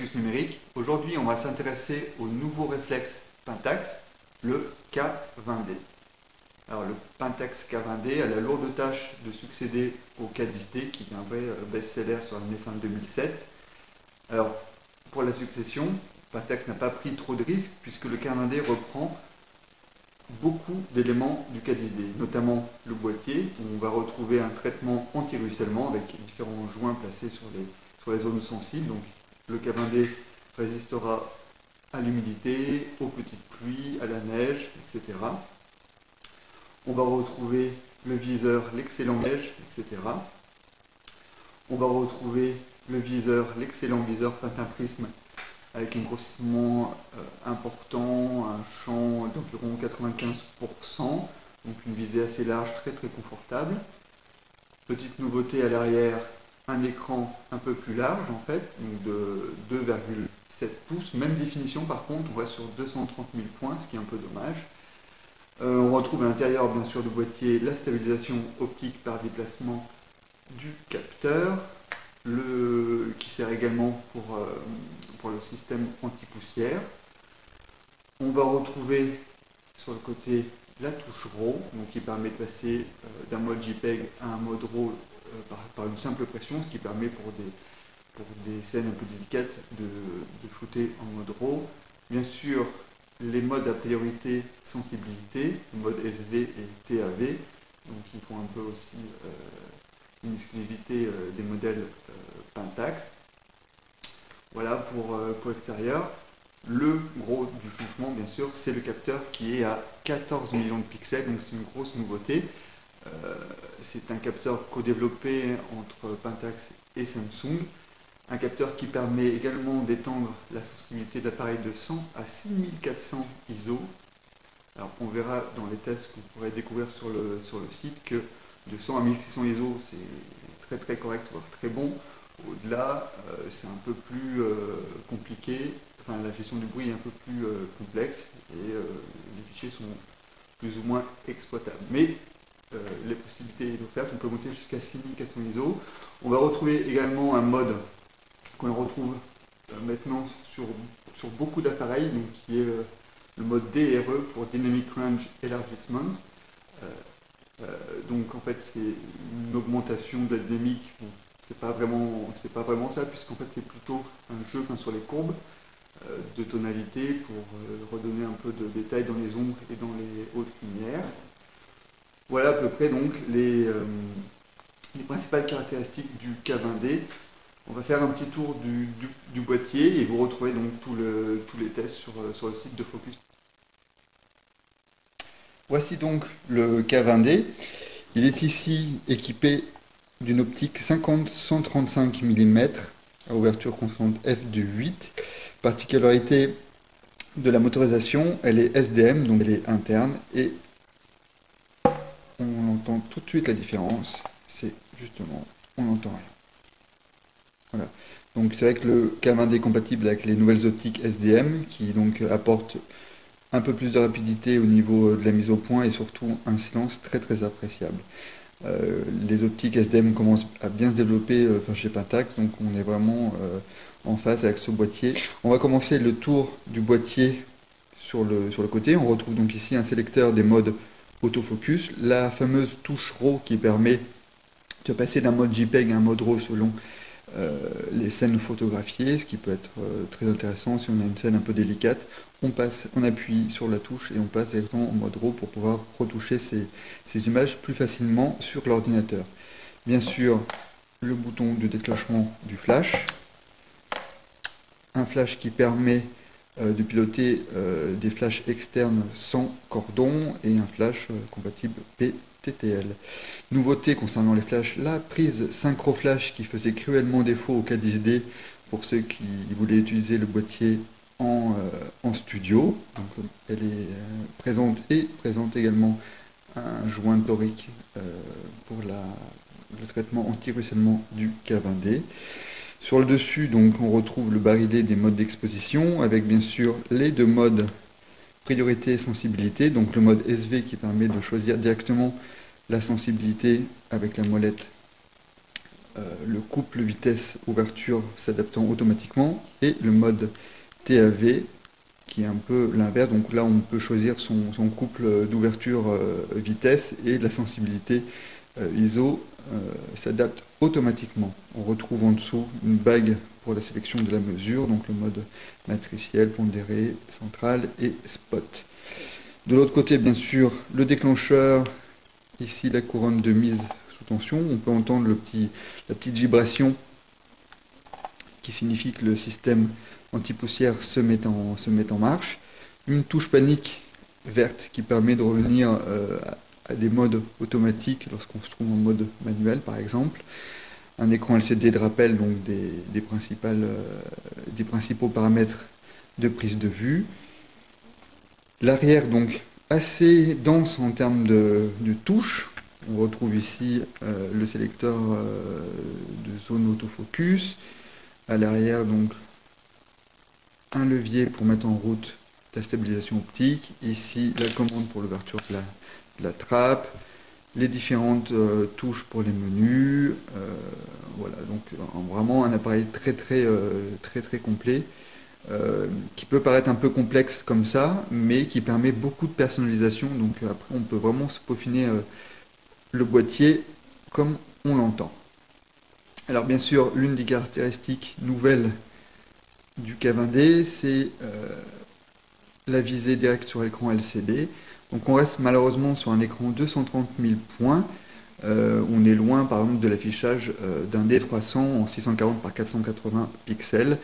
focus numérique. Aujourd'hui, on va s'intéresser au nouveau réflexe Pentax, le K20D. Alors, le Pentax K20D a la lourde tâche de succéder au K10D, qui est un vrai best-seller sur l'année fin 2007. Alors, pour la succession, Pentax n'a pas pris trop de risques, puisque le K20D reprend beaucoup d'éléments du K10D, notamment le boîtier. On va retrouver un traitement anti-ruissellement avec différents joints placés sur les zones sensibles. Donc, le K20D résistera à l'humidité, aux petites pluies, à la neige, etc. On va retrouver le viseur, l'excellent neige, etc. On va retrouver le viseur, l'excellent viseur Pentaprisme avec un grossissement important, un champ d'environ 95%, donc une visée assez large, très très confortable. Petite nouveauté à l'arrière, un écran un peu plus large en fait, donc de 2,7 pouces, même définition par contre, on va sur 230 000 points, ce qui est un peu dommage. On retrouve à l'intérieur bien sûr du boîtier la stabilisation optique par déplacement du capteur, qui sert également pour le système anti-poussière. On va retrouver sur le côté la touche RAW, donc qui permet de passer d'un mode JPEG à un mode RAW par une simple pression, ce qui permet pour des scènes un peu délicates de shooter en mode RAW. Bien sûr, les modes à priorité sensibilité, le mode SV et TAV, donc qui font un peu aussi une exclusivité des modèles Pentax. Voilà pour l'extérieur. Le gros du changement, bien sûr, c'est le capteur qui est à 14 millions de pixels, donc c'est une grosse nouveauté. C'est un capteur co-développé entre Pentax et Samsung. Un capteur qui permet également d'étendre la sensibilité d'appareil de 100 à 6400 ISO. Alors on verra dans les tests que vous pourrez découvrir sur le site que de 100 à 1600 ISO c'est très très correct, voire très bon. Au-delà, c'est un peu plus compliqué, enfin la gestion du bruit est un peu plus complexe et les fichiers sont plus ou moins exploitables. Mais les possibilités offertes, on peut monter jusqu'à 6400 ISO. On va retrouver également un mode qu'on retrouve maintenant sur beaucoup d'appareils, donc qui est le mode DRE pour Dynamic Range Enlargement. Donc en fait c'est une augmentation de la dynamique. Bon, c'est pas vraiment ça, puisqu'en fait c'est plutôt un jeu sur les courbes de tonalité pour redonner un peu de détail dans les ombres et dans les hautes lumières. Voilà à peu près donc les principales caractéristiques du K20D. On va faire un petit tour du boîtier et vous retrouvez donc tous les tests sur le site de Focus. Voici donc le K20D. Il est ici équipé d'une optique 50-135 mm à ouverture constante f de 8. Particularité de la motorisation, elle est SDM, donc elle est interne et on entend tout de suite la différence. C'est justement, on n'entend rien. Voilà. Donc c'est vrai que le K20D est compatible avec les nouvelles optiques SDM qui donc apportent un peu plus de rapidité au niveau de la mise au point et surtout un silence très très appréciable. Les optiques SDM commencent à bien se développer chez Pentax, donc on est vraiment en phase avec ce boîtier. On va commencer le tour du boîtier sur le côté. On retrouve donc ici un sélecteur des modes autofocus, la fameuse touche RAW qui permet de passer d'un mode JPEG à un mode RAW selon les scènes photographiées, ce qui peut être très intéressant si on a une scène un peu délicate. On appuie sur la touche et on passe directement en mode RAW pour pouvoir retoucher ces images plus facilement sur l'ordinateur. Bien sûr, le bouton de déclenchement du flash, un flash qui permet de piloter des flashs externes sans cordon et un flash compatible PTTL. Nouveauté concernant les flashs, la prise synchro flash qui faisait cruellement défaut au K10D pour ceux qui voulaient utiliser le boîtier en studio. Donc, elle est présente et présente également un joint torique pour le traitement anti-ruissellement du K20D. Sur le dessus, donc, on retrouve le barillet des modes d'exposition avec bien sûr les deux modes priorité et sensibilité. Donc le mode SV qui permet de choisir directement la sensibilité avec la molette le couple vitesse-ouverture s'adaptant automatiquement, et le mode TAV, qui est un peu l'inverse. Donc là, on peut choisir son couple d'ouverture vitesse, et la sensibilité ISO s'adapte automatiquement. On retrouve en dessous une bague pour la sélection de la mesure, donc le mode matriciel, pondéré, central et spot. De l'autre côté, bien sûr, le déclencheur, ici la couronne de mise sous tension. On peut entendre la petite vibration qui signifie que le système anti-poussière se met en marche. Une touche panique verte qui permet de revenir à des modes automatiques lorsqu'on se trouve en mode manuel, par exemple. Un écran LCD de rappel, donc des principaux paramètres de prise de vue. L'arrière, donc, assez dense en termes de touches. On retrouve ici le sélecteur de zone autofocus. À l'arrière, donc, un levier pour mettre en route la stabilisation optique. Ici, la commande pour l'ouverture de la trappe. Les différentes touches pour les menus. Voilà, donc vraiment un appareil très complet. Qui peut paraître un peu complexe comme ça, mais qui permet beaucoup de personnalisation. Donc après, on peut vraiment se peaufiner le boîtier comme on l'entend. Alors bien sûr, l'une des caractéristiques nouvelles du K20D, c'est la visée directe sur l'écran LCD. Donc on reste malheureusement sur un écran 230 000 points. On est loin par exemple de l'affichage d'un D300 en 640 par 480 pixels.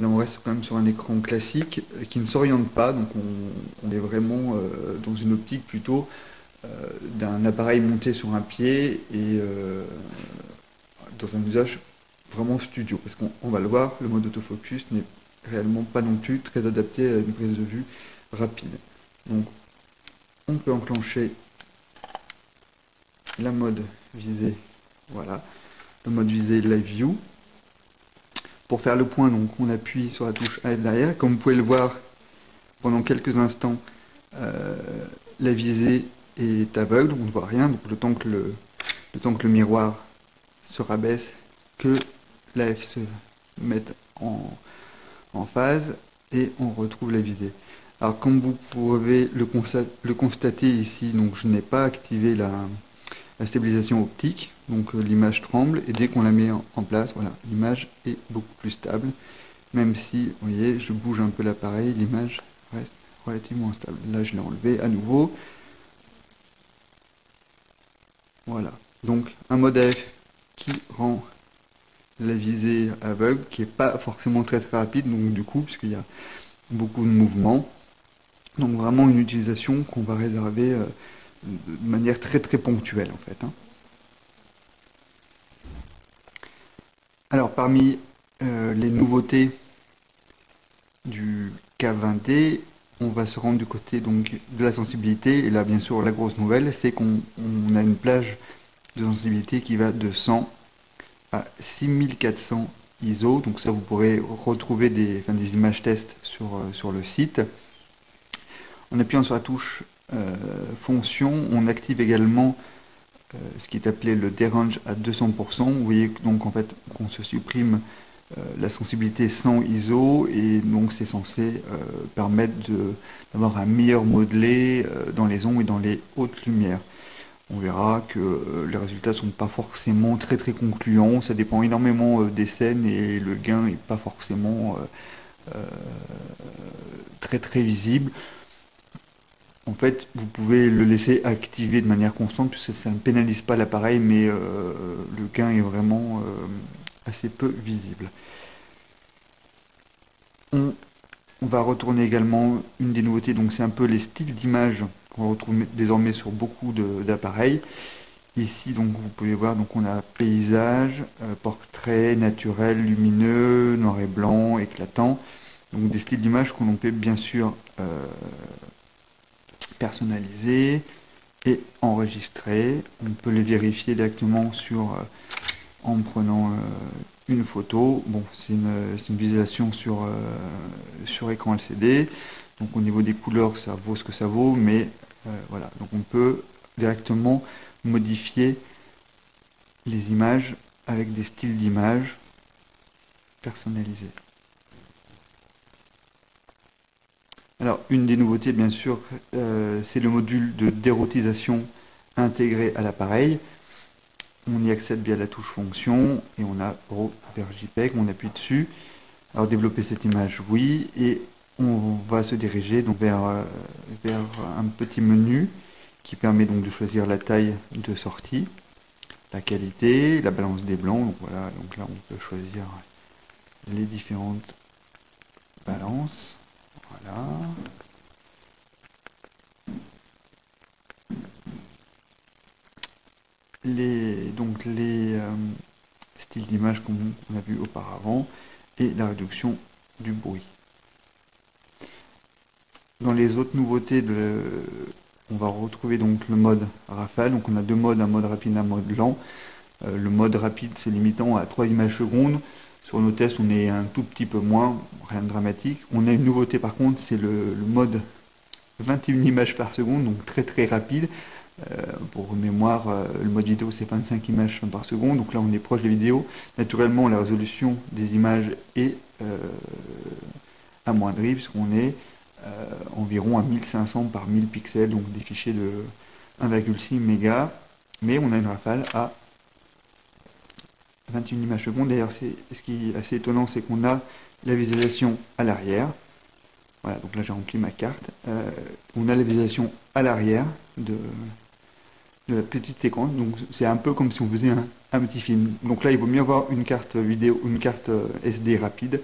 Là on reste quand même sur un écran classique qui ne s'oriente pas, donc on est vraiment dans une optique plutôt d'un appareil monté sur un pied et dans un usage vraiment studio, parce qu'on va le voir, le mode autofocus n'est réellement pas non plus très adapté à une prise de vue rapide. Donc on peut enclencher la mode visée, voilà, le mode visée Live View. Pour faire le point, donc on appuie sur la touche AF derrière. Comme vous pouvez le voir, pendant quelques instants, la visée est aveugle, on ne voit rien, donc le temps que le miroir se rabaisse, que l'AF se mette en phase, et on retrouve la visée. Alors comme vous pouvez le constater ici, donc je n'ai pas activé la stabilisation optique, donc l'image tremble, et dès qu'on la met en place, voilà, l'image est beaucoup plus stable, même si, vous voyez, je bouge un peu l'appareil, l'image reste relativement stable. Là, je l'ai enlevé à nouveau. Voilà, donc un mode AF qui rend la visée aveugle, qui n'est pas forcément très rapide, donc du coup, puisqu'il y a beaucoup de mouvements. Donc vraiment une utilisation qu'on va réserver de manière très ponctuelle en fait. Alors parmi les nouveautés du K20D, on va se rendre du côté donc de la sensibilité, et là bien sûr la grosse nouvelle, c'est qu'on a une plage de sensibilité qui va de 100 à 6400 ISO, donc ça vous pourrez retrouver des images test sur le site. En appuyant sur la touche fonction, on active également ce qui est appelé le dérange à 200%. Vous voyez donc en fait qu'on se supprime la sensibilité 100 ISO, et donc c'est censé permettre d'avoir un meilleur modelé dans les ombres et dans les hautes lumières. On verra que les résultats ne sont pas forcément très concluants, ça dépend énormément des scènes, et le gain n'est pas forcément très visible. En fait, vous pouvez le laisser activer de manière constante, puisque ça ne pénalise pas l'appareil, mais le gain est vraiment assez peu visible. On va retourner également une des nouveautés, donc c'est un peu les styles d'image qu'on retrouve désormais sur beaucoup d'appareils. Ici, donc vous pouvez voir, donc on a paysage, portrait, naturel, lumineux, noir et blanc, éclatant. Donc des styles d'image qu'on peut bien sûr personnaliser et enregistrer. On peut les vérifier directement en prenant une photo. Bon, c'est une visualisation sur écran LCD. Donc au niveau des couleurs, ça vaut ce que ça vaut, mais voilà. Donc on peut directement modifier les images avec des styles d'image personnalisés. Alors, une des nouveautés, bien sûr, c'est le module de dérotisation intégré à l'appareil. On y accède via la touche fonction et on a RAW vers JPEG, on appuie dessus. Alors développer cette image, oui, et on va se diriger donc vers un petit menu qui permet donc de choisir la taille de sortie, la qualité, la balance des blancs. Donc voilà, donc là on peut choisir les différentes balances. Voilà. Les styles d'image comme on a vu auparavant et la réduction du bruit. Dans les autres nouveautés, on va retrouver donc le mode rafale. Donc on a deux modes, un mode rapide et un mode lent. Le mode rapide, c'est limitant à 3 images secondes. Sur nos tests, on est un tout petit peu moins, rien de dramatique. On a une nouveauté par contre, c'est le mode 21 images par seconde, donc très très rapide. Pour mémoire, le mode vidéo c'est 25 images par seconde, donc là on est proche des vidéos. Naturellement, la résolution des images est amoindrie, puisqu'on est environ à 1500 par 1000 pixels, donc des fichiers de 1,6 mégas, mais on a une rafale à 21 images secondes. D'ailleurs, ce qui est assez étonnant, c'est qu'on a la visualisation à l'arrière. Voilà, donc là j'ai rempli ma carte. On a la visualisation à l'arrière de la petite séquence, donc c'est un peu comme si on faisait un petit film. Donc là, il vaut mieux avoir une carte vidéo, une carte SD rapide